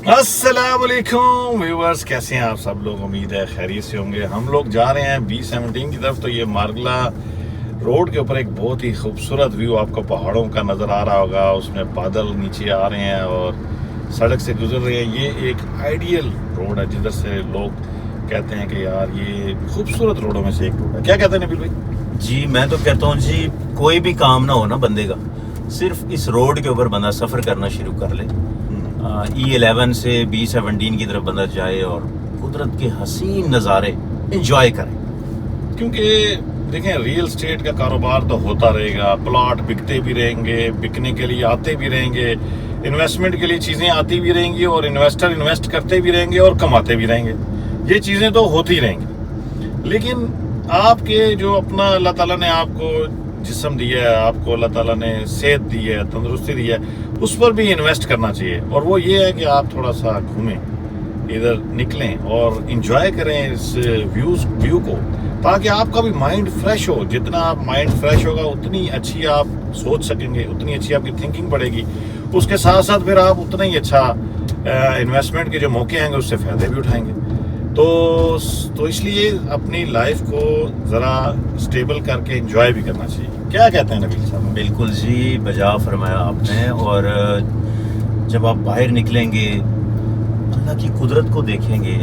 السلام علیکم ویورز، کیسے ہیں آپ سب لوگ؟ امید ہے خیریت سے ہوں گے۔ ہم لوگ جا رہے ہیں B17 کی طرف۔ تو یہ مارگلا روڈ کے اوپر ایک بہت ہی خوبصورت ویو آپ کو پہاڑوں کا نظر آ رہا ہوگا، اس میں بادل نیچے آ رہے ہیں اور سڑک سے گزر رہے ہیں۔ یہ ایک آئیڈیل روڈ ہے جدھر سے لوگ کہتے ہیں کہ یار یہ خوبصورت روڈوں میں سے ایک روڈ ہے۔ کیا کہتے ہیں نبیل بھائی؟ جی میں تو کہتا ہوں جی، کوئی بھی کام نہ ہو نا بندے کا، صرف اس روڈ کے اوپر بندہ سفر کرنا شروع کر لے، E11 سے B17 کی طرف بندہ جائے اور قدرت کے حسین نظارے انجوائے کرے۔ کیونکہ دیکھیں، ریل اسٹیٹ کا کاروبار تو ہوتا رہے گا، پلاٹ بکتے بھی رہیں گے، بکنے کے لیے آتے بھی رہیں گے، انویسٹمنٹ کے لیے چیزیں آتی بھی رہیں گی اور انویسٹر انویسٹ کرتے بھی رہیں گے اور کماتے بھی رہیں گے۔ یہ چیزیں تو ہوتی رہیں گی، لیکن آپ کے جو اپنا اللہ تعالیٰ نے آپ کو جسم دیا ہے، آپ کو اللہ تعالیٰ نے صحت دی ہے، تندرستی دی ہے، اس پر بھی انویسٹ کرنا چاہیے۔ اور وہ یہ ہے کہ آپ تھوڑا سا گھومیں، ادھر نکلیں اور انجوائے کریں اس ویو کو، تاکہ آپ کا بھی مائنڈ فریش ہو۔ جتنا آپ مائنڈ فریش ہوگا اتنی اچھی آپ سوچ سکیں گے، اتنی اچھی آپ کی تھنکنگ بڑھے گی۔ اس کے ساتھ ساتھ پھر آپ اتنا ہی اچھا انویسٹمنٹ کے جو موقع ہیں گے اس سے فائدے بھی اٹھائیں گے۔ تو اس لیے اپنی لائف کو ذرا اسٹیبل کر کے انجوائے بھی کرنا چاہیے۔ کیا کہتے ہیں نبیل صاحب؟ بالکل جی، بجا فرمایا آپ نے۔ اور جب آپ باہر نکلیں گے، اللہ کی قدرت کو دیکھیں گے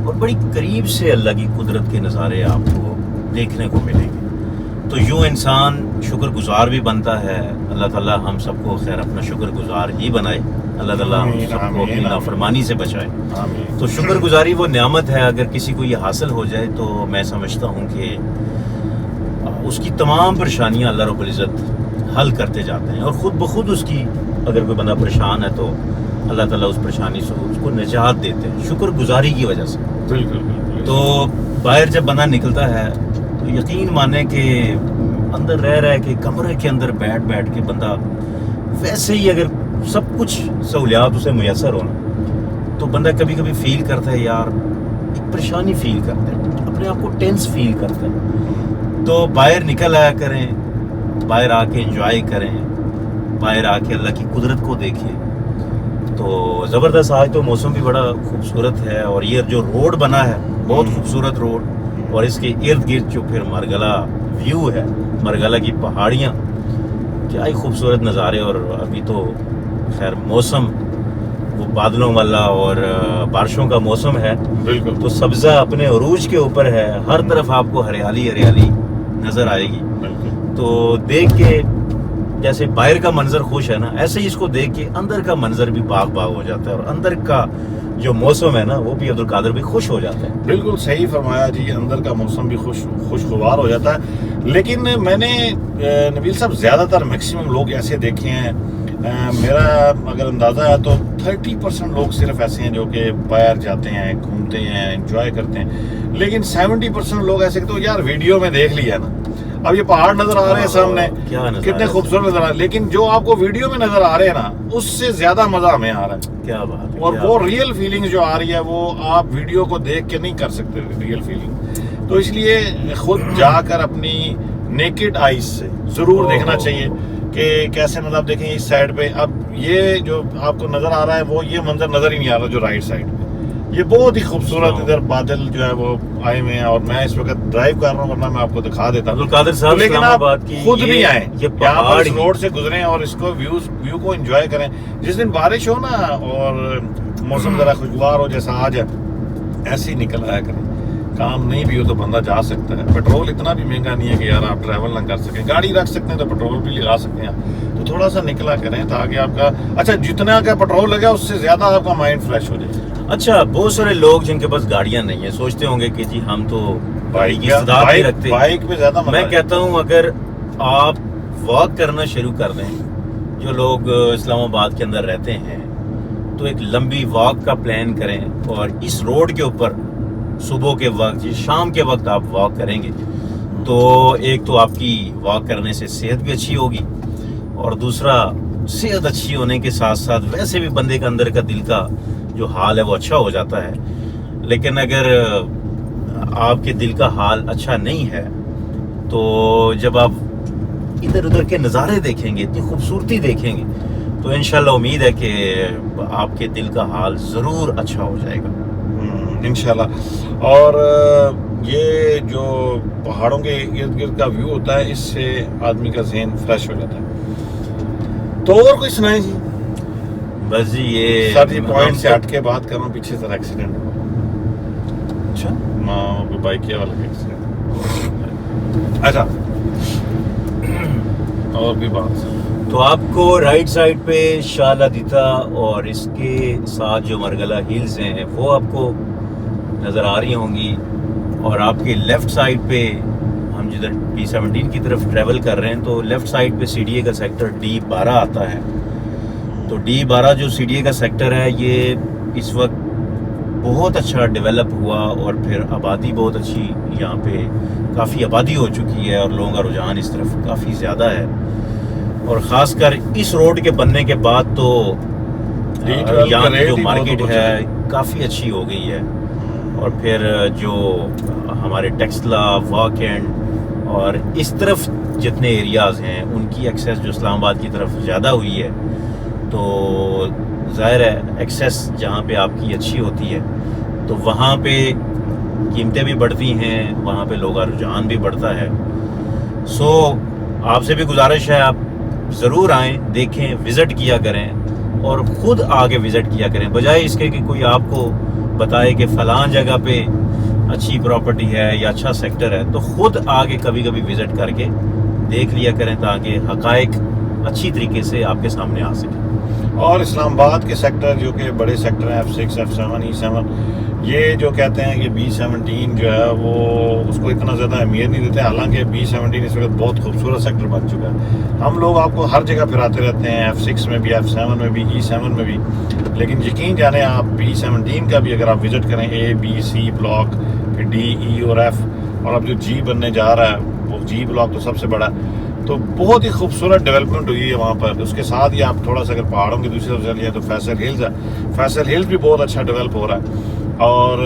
اور بڑی قریب سے اللہ کی قدرت کے نظارے آپ کو دیکھنے کو ملیں گے، تو یوں انسان شکر گزار بھی بنتا ہے۔ اللہ تعالیٰ ہم سب کو خیر اپنا شکر گزار ہی بنائے، اللہ تعالیٰ ہم سب کو اپنی نافرمانی سے بچائے۔ تو شکر گزاری وہ نعمت ہے، اگر کسی کو یہ حاصل ہو جائے تو میں سمجھتا ہوں کہ اس کی تمام پریشانیاں اللہ رب العزت حل کرتے جاتے ہیں، اور خود بخود اس کی اگر کوئی بندہ پریشان ہے تو اللہ تعالیٰ اس پریشانی سے اس کو نجات دیتے ہیں شکر گزاری کی وجہ سے۔ بالکل۔ تو باہر جب بندہ نکلتا ہے تو یقین مانے کہ اندر رہ کے کمرے کے اندر بیٹھ کے بندہ ویسے ہی اگر سب کچھ سہولیات اسے میسر ہونا، تو بندہ کبھی کبھی فیل کرتا ہے یار ایک پریشانی فیل کرتا ہے، اپنے آپ کو ٹینس فیل کرتا ہے۔ تو باہر نکل آیا کریں، باہر آ کے انجوائے کریں، باہر آ کے اللہ کی قدرت کو دیکھیں۔ تو زبردست، آج تو موسم بھی بڑا خوبصورت ہے، اور یہ جو روڈ بنا ہے بہت خوبصورت روڈ، اور اس کے ارد گرد جو پھر مرگلا ویو ہے، مرگلا کی پہاڑیاں، کیا ہی خوبصورت نظارے۔ اور ابھی تو خیر موسم وہ بادلوں والا اور بارشوں کا موسم ہے، بالکل۔ تو سبزہ اپنے عروج کے اوپر ہے، ہر طرف آپ کو ہریالی ہریالی نظر آئے گی۔ تو دیکھ کے جیسے باہر کا منظر خوش ہے نا، ایسے ہی اس کو دیکھ کے اندر کا منظر بھی باغ باغ ہو جاتا ہے، اور اندر کا جو موسم ہے نا وہ بھی عبدالقادر بھی خوش ہو جاتا ہے۔ بالکل صحیح فرمایا جی، اندر کا موسم بھی خوشگوار ہو جاتا ہے۔ لیکن میں نے نبیل صاحب زیادہ تر میکسیمم لوگ ایسے دیکھے ہیں، میرا اگر اندازہ ہے تو 30% لوگ صرف ایسے ہیں جو کہ باہر جاتے ہیں، گھومتے ہیں، انجوائے کرتے ہیں، لیکن 70% لوگ ایسے کہ تو یار ویڈیو میں دیکھ لیا نا، اب یہ پہاڑ نظر آ رہے ہیں سامنے، کتنے خوبصورت نظر آ رہے ہیں، لیکن جو آپ کو ویڈیو میں نظر آ رہے ہیں نا اس سے زیادہ مزہ ہمیں آ رہا ہے۔ کیا بات ہے۔ اور وہ ریئل فیلنگ جو آ رہی ہے وہ آپ ویڈیو کو دیکھ کے نہیں کر سکتے ریئل فیلنگ۔ تو اس لیے خود جا کر اپنی نیکڈ آئیز سے ضرور دیکھنا چاہیے کہ کیسے مطلب دیکھیں اس سائڈ پہ۔ اب یہ جو آپ کو نظر آ رہا ہے وہ یہ منظر نظر ہی نہیں آ رہا جو رائٹ سائڈ پہ، یہ بہت ہی خوبصورت ادھر بادل جو ہے وہ آئے ہوئے ہیں، اور میں اس وقت ڈرائیو کر رہا ہوں، ورنہ میں آپ کو دکھا دیتا ہوں عبدالقادر صاحب، لیکن آپ خود نہیں آئے، یہ یہاں پر پہاڑ اس روڈ سے گزریں اور اس کو ویو کو انجوائے کریں۔ جس دن بارش ہو نا اور موسم ذرا خوشگوار ہو جیسا آج ہے، ایسے ہی نکل آیا کریں۔ کام نہیں بھی ہو تو بندہ جا سکتا ہے، پیٹرول اتنا بھی مہنگا نہیں ہے کہ یار آپ ٹریول نہ کر سکیں، گاڑی رکھ سکتے ہیں تو پیٹرول بھی لگا سکتے ہیں، تو تھوڑا سا نکلا کریں تاکہ آپ کا اچھا جتنا کا پیٹرول لگا اس سے زیادہ آپ کا مائنڈ فریش ہو جائے۔ اچھا، بہت سارے لوگ جن کے پاس گاڑیاں نہیں ہیں سوچتے ہوں گے کہ جی ہم تو بائک کی استعداد نہیں رکھتے۔ بائک پہ زیادہ میں کہتا ہوں اگر آپ واک کرنا شروع کر دیں، جو لوگ اسلام آباد کے اندر رہتے ہیں تو ایک لمبی واک کا پلان کریں، اور اس روڈ کے اوپر صبح کے وقت شام کے وقت آپ واک کریں گے تو ایک تو آپ کی واک کرنے سے صحت بھی اچھی ہوگی، اور دوسرا صحت اچھی ہونے کے ساتھ ساتھ ویسے بھی بندے کے اندر کا دل کا جو حال ہے وہ اچھا ہو جاتا ہے۔ لیکن اگر آپ کے دل کا حال اچھا نہیں ہے تو جب آپ ادھر ادھر کے نظارے دیکھیں گے، اتنی خوبصورتی دیکھیں گے، تو انشاءاللہ امید ہے کہ آپ کے دل کا حال ضرور اچھا ہو جائے گا انشاءاللہ. اور یہ جو پہاڑوں کے ارد گرد کا ویو ہوتا ہے اس سے آدمی کا ذہن فریش ہو جاتا ہے. تو اور کوئی سنائیں جی. بس جی یہ سر جی پوائنٹ سے ہٹ کے بات کر رہا ہوں, پیچھے ذرا ایکسیڈنٹ ہوا. اچھا ہاں بائک والا ایکسیڈنٹ. اچھا اور بھی بات. تو آپ کو رائٹ سائڈ پہ شاہ لادیتا اور اس کے ساتھ جو مرگلہ ہلز ہیں وہ آپ کو نظر آ رہی ہوں گی, اور آپ کے لیفٹ سائڈ پہ ہم جدھر P17 کی طرف ٹریول کر رہے ہیں تو لیفٹ سائڈ پہ CDA کا سیکٹر D12 آتا ہے. تو D12 جو CDA کا سیکٹر ہے یہ اس وقت بہت اچھا ڈیولپ ہوا, اور پھر آبادی بہت اچھی, یہاں پہ کافی آبادی ہو چکی ہے اور لوگوں کا رجحان اس طرف کافی زیادہ ہے. اور خاص کر اس روڈ کے بننے کے بعد تو یہاں کی جو مارکیٹ ہے کافی اچھی ہو گئی ہے. اور پھر جو ہمارے ٹیکسلا, واک اینڈ اور اس طرف جتنے ایریاز ہیں ان کی ایکسیس جو اسلام آباد کی طرف زیادہ ہوئی ہے, تو ظاہر ہے ایکسیس جہاں پہ آپ کی اچھی ہوتی ہے تو وہاں پہ قیمتیں بھی بڑھتی ہیں, وہاں پہ لوگوں کا رجحان بھی بڑھتا ہے. سو آپ سے بھی گزارش ہے آپ ضرور آئیں, دیکھیں, وزٹ کیا کریں اور خود آگے وزٹ کیا کریں, بجائے اس کے کہ کوئی آپ کو بتائے کہ فلاں جگہ پہ اچھی پراپرٹی ہے یا اچھا سیکٹر ہے. تو خود آگے کبھی کبھی وزٹ کر کے دیکھ لیا کریں تاکہ حقائق اچھی طریقے سے آپ کے سامنے آ سکیں. اور اسلام آباد کے سیکٹر جو کہ بڑے سیکٹر ہیں F6, F7, E7, یہ جو کہتے ہیں کہ B17 جو ہے وہ اس کو اتنا زیادہ اہمیت نہیں دیتے, حالانکہ B17 اس وقت بہت خوبصورت سیکٹر بن چکا ہے. ہم لوگ آپ کو ہر جگہ پھراتے رہتے ہیں, F6 میں بھی, F7 میں بھی, E7 میں بھی, لیکن یقین جانیں آپ B17 کا بھی اگر آپ وزٹ کریں A, B, C بلاک, پھر D, E اور F, اور اب جو G بننے جا رہا ہے وہ G بلاک تو سب سے بڑا ہے, تو بہت ہی خوبصورت ڈیولپمنٹ ہوئی ہے وہاں پر. اس کے ساتھ ہی آپ تھوڑا سا اگر پہاڑوں کی دوسری طرف چل جائیں تو فیصل ہلز ہے, فیصل ہلز بھی بہت اچھا ڈیولپ ہو رہا ہے. اور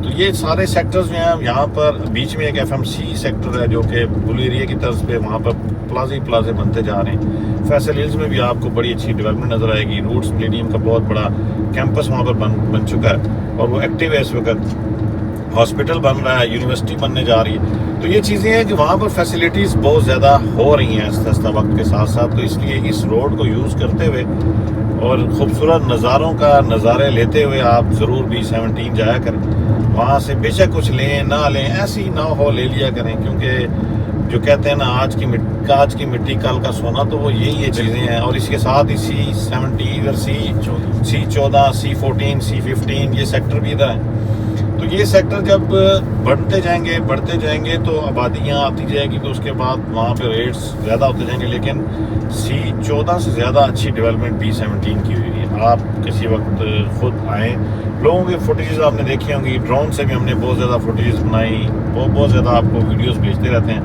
تو یہ سارے سیکٹرز جو ہیں یہاں پر, بیچ میں ایک FMC سیکٹر ہے جو کہ بلو ایریا کی طرف پہ وہاں پر پلازے بنتے جا رہے ہیں. فیصل ہلز میں بھی آپ کو بڑی اچھی ڈیولپمنٹ نظر آئے گی. روٹس ملیڈیم کا بہت بڑا کیمپس وہاں پر بن چکا ہے اور وہ ایکٹیو ہے اس وقت. ہاسپٹل بن رہا ہے, یونیورسٹی بننے جا رہی ہے. تو یہ چیزیں ہیں کہ وہاں پر فیسلٹیز بہت زیادہ ہو رہی ہیں آہستہ وقت کے ساتھ ساتھ. تو اس لیے اس روڈ کو یوز کرتے ہوئے اور خوبصورت نظاروں کا نظارے لیتے ہوئے آپ ضرور B17 جایا کریں. وہاں سے بے شک کچھ لیں نہ لیں, ایسی نہ ہو لے لیا کریں, کیونکہ جو کہتے ہیں نا آج کی مٹی کل کا سونا, تو وہ یہی چیزیں ہیں. اور اس کے ساتھ ہی C70 اور C14, C14, C15 یہ سیکٹر بھی ادھر ہیں. تو یہ سیکٹر جب بڑھتے جائیں گے تو آبادیاں آتی جائے گی, تو اس کے بعد وہاں پہ ریٹس زیادہ ہوتے جائیں گے. لیکن C14 سے زیادہ اچھی ڈیولپمنٹ B17 کی ہوئی ہے. آپ کسی وقت خود آئیں, لوگوں کے فوٹیجز آپ نے دیکھی ہوں گی, ڈرون سے بھی ہم نے بہت زیادہ فوٹیجز بنائی, وہ بہت زیادہ آپ کو ویڈیوز بھیجتے رہتے ہیں.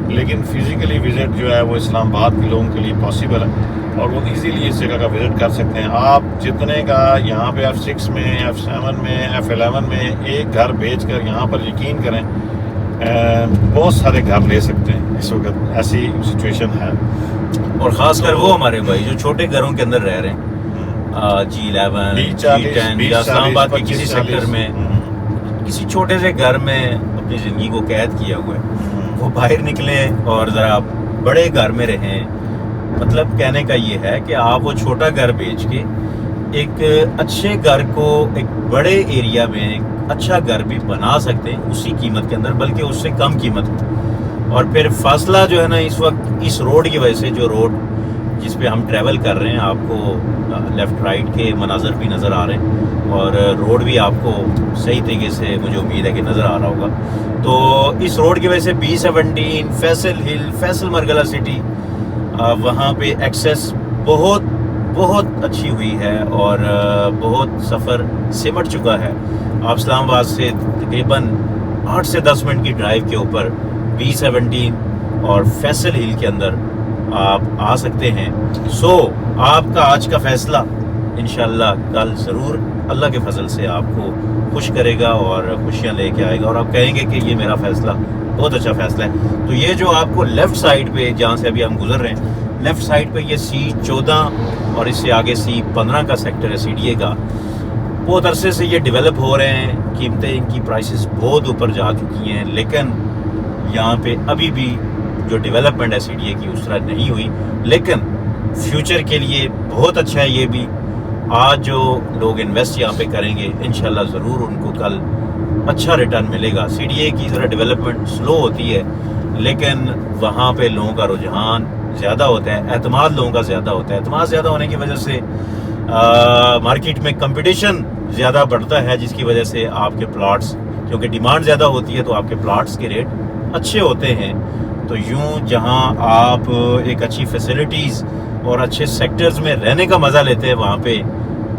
لیکن فزیکلی وزٹ جو ہے وہ اسلام آباد کے لوگوں کے لیے پاسبل ہے اور وہ ایزیلی اس جگہ کا وزٹ کر سکتے ہیں. آپ جتنے کا یہاں پہ F6 میں, F7 میں, F11 میں ایک گھر بیچ کر یہاں پر یقین کریں بہت سارے گھر لے سکتے ہیں. اس وقت ایسی سچویشن ہے. اور خاص کر وہ ہمارے بھائی جو چھوٹے گھروں کے اندر رہ رہے ہیں, G11, G10 یا اسلام آباد کے کسی سیکٹر میں کسی چھوٹے سے گھر میں اپنی زندگی کو قید کیا ہوا ہے, وہ باہر نکلیں اور ذرا بڑے گھر میں رہیں. مطلب کہنے کا یہ ہے کہ آپ وہ چھوٹا گھر بیچ کے ایک اچھے گھر کو ایک بڑے ایریا میں اچھا گھر بھی بنا سکتے ہیں اسی قیمت کے اندر, بلکہ اس سے کم قیمت میں. اور پھر فاصلہ جو ہے نا اس وقت اس روڈ کی وجہ سے, جو روڈ جس پہ ہم ٹریول کر رہے ہیں, آپ کو لیفٹ رائٹ کے مناظر بھی نظر آ رہے ہیں اور روڈ بھی آپ کو صحیح طریقے سے مجھے امید ہے کہ نظر آ رہا ہوگا. تو اس روڈ کی وجہ سے B17, فیصل ہل, فیصل مرگلہ سٹی, وہاں پہ ایکسیس بہت اچھی ہوئی ہے اور بہت سفر سمٹ چکا ہے. آپ اسلام آباد سے تقریباً 8 سے 10 منٹ کی ڈرائیو کے اوپر B17 اور فیصل ہل کے اندر آپ آ سکتے ہیں. سو آپ کا آج کا فیصلہ انشاءاللہ کل ضرور اللہ کے فضل سے آپ کو خوش کرے گا اور خوشیاں لے کے آئے گا, اور آپ کہیں گے کہ یہ میرا فیصلہ بہت اچھا فیصلہ ہے. تو یہ جو آپ کو لیفٹ سائڈ پہ جہاں سے ابھی ہم گزر رہے ہیں, لیفٹ سائڈ پہ یہ C14 اور اس سے آگے C15 کا سیکٹر ہے CDA کا. بہت عرصے سے یہ ڈیولپ ہو رہے ہیں, قیمتیں ان کی پرائسز بہت اوپر جا چکی ہیں, لیکن یہاں پہ ابھی بھی جو ڈیولپمنٹ ہے CDA کی اس طرح نہیں ہوئی. لیکن فیوچر کے لیے بہت اچھا ہے یہ بھی. آج جو لوگ انویسٹ یہاں پہ کریں گے انشاءاللہ ضرور ان کو کل اچھا ریٹرن ملے گا. CDA کی ذرا ڈیولپمنٹ سلو ہوتی ہے, لیکن وہاں پہ لوگوں کا رجحان زیادہ ہوتا ہے, اعتماد لوگوں کا زیادہ ہوتا ہے. اعتماد زیادہ ہونے کی وجہ سے مارکیٹ میں کمپٹیشن زیادہ بڑھتا ہے, جس کی وجہ سے آپ کے پلاٹس, کیونکہ ڈیمانڈ زیادہ ہوتی ہے تو آپ کے پلاٹس کے ریٹ اچھے ہوتے ہیں. تو یوں جہاں آپ ایک اچھی فیسلٹیز اور اچھے سیکٹرز میں رہنے کا مزہ لیتے ہیں, وہاں پہ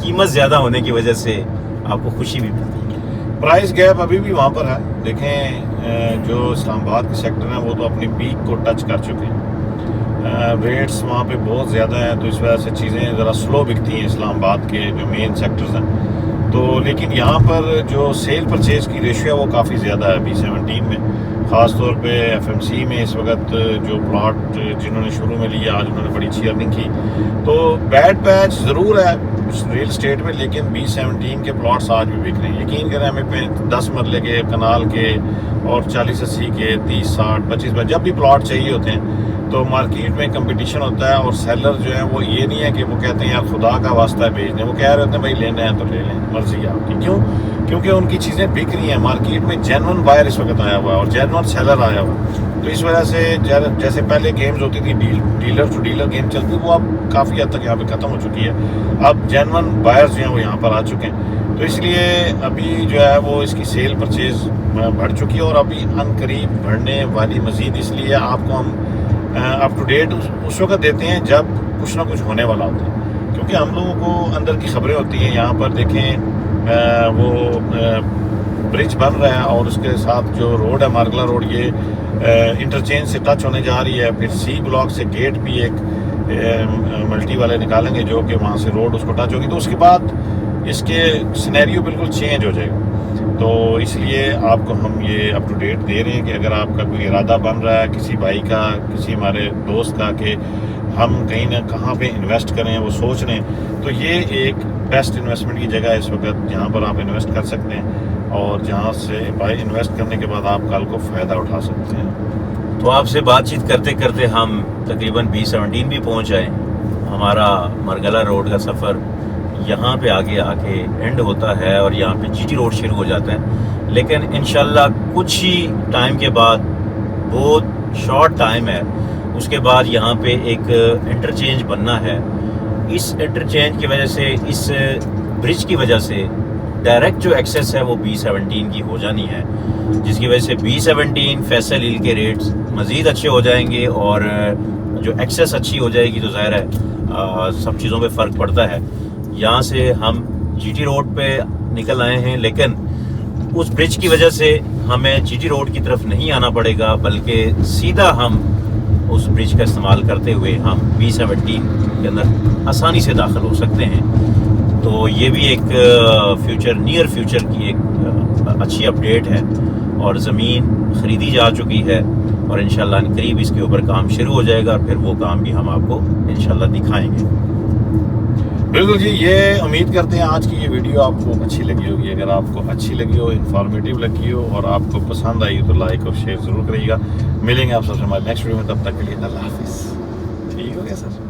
قیمت زیادہ ہونے کی وجہ سے آپ کو خوشی بھی ملتی ہے. پرائس گیپ ابھی بھی وہاں پر ہے. دیکھیں جو اسلام آباد کے سیکٹر ہیں وہ تو اپنی پیک کو ٹچ کر چکے ہیں, ریٹس وہاں پہ بہت زیادہ ہیں, تو اس وجہ سے چیزیں ذرا سلو بکتی ہیں اسلام آباد کے جو مین سیکٹرز ہیں. تو لیکن یہاں پر جو سیل پرچیز کی ریشیو ہے وہ کافی زیادہ ہے B17 میں, خاص طور پہ FMC میں. اس وقت جو پلاٹ جنہوں نے شروع میں لیا آج انہوں نے بڑی اچھی ارننگ کی. تو بیڈ پیچ ضرور ہے ریل اسٹیٹ میں, لیکن B17 کے پلاٹس آج بھی بک رہے ہیں. یقین کریں ہمیں پہ 10 مرلے کے, کنال کے اور 40-80 کے, 30-60-25 جب بھی پلاٹ چاہیے ہوتے ہیں تو مارکیٹ میں کمپٹیشن ہوتا ہے. اور سیلر جو ہیں وہ یہ نہیں ہے کہ وہ کہتے ہیں یار خدا کا واسطہ ہے بھیج دیں, وہ کہہ رہے ہوتے ہیں بھائی لینا ہے تو لے لیں, مرضی ہے آپ کی. کیوں؟ کیونکہ ان کی چیزیں بک رہی ہیں مارکیٹ میں. جینون بائر اس وقت آیا ہوا ہے اور جینون سیلر آیا ہوا ہے. تو اس وجہ سے جیسے پہلے گیمز ہوتی تھی ڈیلر ٹو ڈیلر گیم چلتی, وہ اب کافی حد تک یہاں پہ ختم ہو چکی ہے. اب جینون بائرز جو ہیں وہ یہاں پر آ چکے ہیں. تو اس لیے ابھی جو ہے وہ اس کی سیل پرچیز بڑھ چکی ہے, اور ابھی ان قریب بڑھنے والی مزید. اس لیے آپ کو ہم اپ ٹو ڈیٹ اس وقت دیتے ہیں جب کچھ نہ کچھ ہونے والا ہوتا ہے, کیونکہ ہم لوگوں کو اندر کی خبریں ہوتی ہیں. یہاں پر دیکھیں وہ برج بن رہا ہے اور اس کے ساتھ جو روڈ ہے مارگلا روڈ, یہ انٹرچینج سے ٹچ ہونے جا رہی ہے. پھر C بلاک سے گیٹ بھی ایک ملٹی والے نکالیں گے جو کہ وہاں سے روڈ اس کو ٹچ ہوگی. تو اس کے بعد اس کے سینیریو بالکل چینج ہو جائے گا. تو اس لیے آپ کو ہم یہ اپ ٹو ڈیٹ دے رہے ہیں کہ اگر آپ کا کوئی ارادہ بن رہا ہے کسی بھائی کا, کسی ہمارے دوست کا, کہ ہم کہیں نہ کہاں پہ انویسٹ کریں, وہ سوچ رہے ہیں, تو یہ ایک بیسٹ انویسٹمنٹ کی جگہ ہے اس وقت جہاں پر آپ انویسٹ کر سکتے ہیں, اور جہاں سے بائی انویسٹ کرنے کے بعد آپ کل کو فائدہ اٹھا سکتے ہیں. تو آپ سے بات چیت کرتے کرتے ہم تقریباً B17 بھی پہنچ آئے. ہمارا مرگلا روڈ کا سفر یہاں پہ آگے آ کے اینڈ ہوتا ہے اور یہاں پہ GT روڈ شروع ہو جاتا ہے. لیکن انشاءاللہ کچھ ہی ٹائم کے بعد, بہت شارٹ ٹائم ہے, اس کے بعد یہاں پہ ایک انٹرچینج بننا ہے. اس انٹرچینج کی وجہ سے, اس برج کی وجہ سے ڈائریکٹ جو ایکسیس ہے وہ B17 کی ہو جانی ہے, جس کی وجہ سے B17 فیصل ہل کے ریٹس مزید اچھے ہو جائیں گے. اور جو ایکسیس اچھی ہو جائے گی تو ظاہر ہے سب چیزوں پہ فرق پڑتا ہے. یہاں سے ہم GT روڈ پہ نکل آئے ہیں, لیکن اس برج کی وجہ سے ہمیں GT روڈ کی طرف نہیں آنا پڑے گا, بلکہ سیدھا ہم اس برج کا استعمال کرتے ہوئے ہم B17 کے اندر آسانی سے داخل ہو سکتے ہیں. تو یہ بھی ایک نیئر فیوچر کی ایک اچھی اپڈیٹ ہے, اور زمین خریدی جا چکی ہے, اور انشاءاللہ ان قریب اس کے اوپر کام شروع ہو جائے گا. پھر وہ کام بھی ہم آپ کو انشاءاللہ دکھائیں گے. بالکل جی, یہ امید کرتے ہیں آج کی یہ ویڈیو آپ کو اچھی لگی ہوگی. اگر آپ کو اچھی لگی ہو, انفارمیٹیو لگی ہو اور آپ کو پسند آئی تو لائک اور شیئر ضرور کریے گا. ملیں گے آپ سب سے ہمارے نیکسٹ ویڈیو میں, تب تک کے لیے اللہ حافظ. ٹھیک ہو گیا سر؟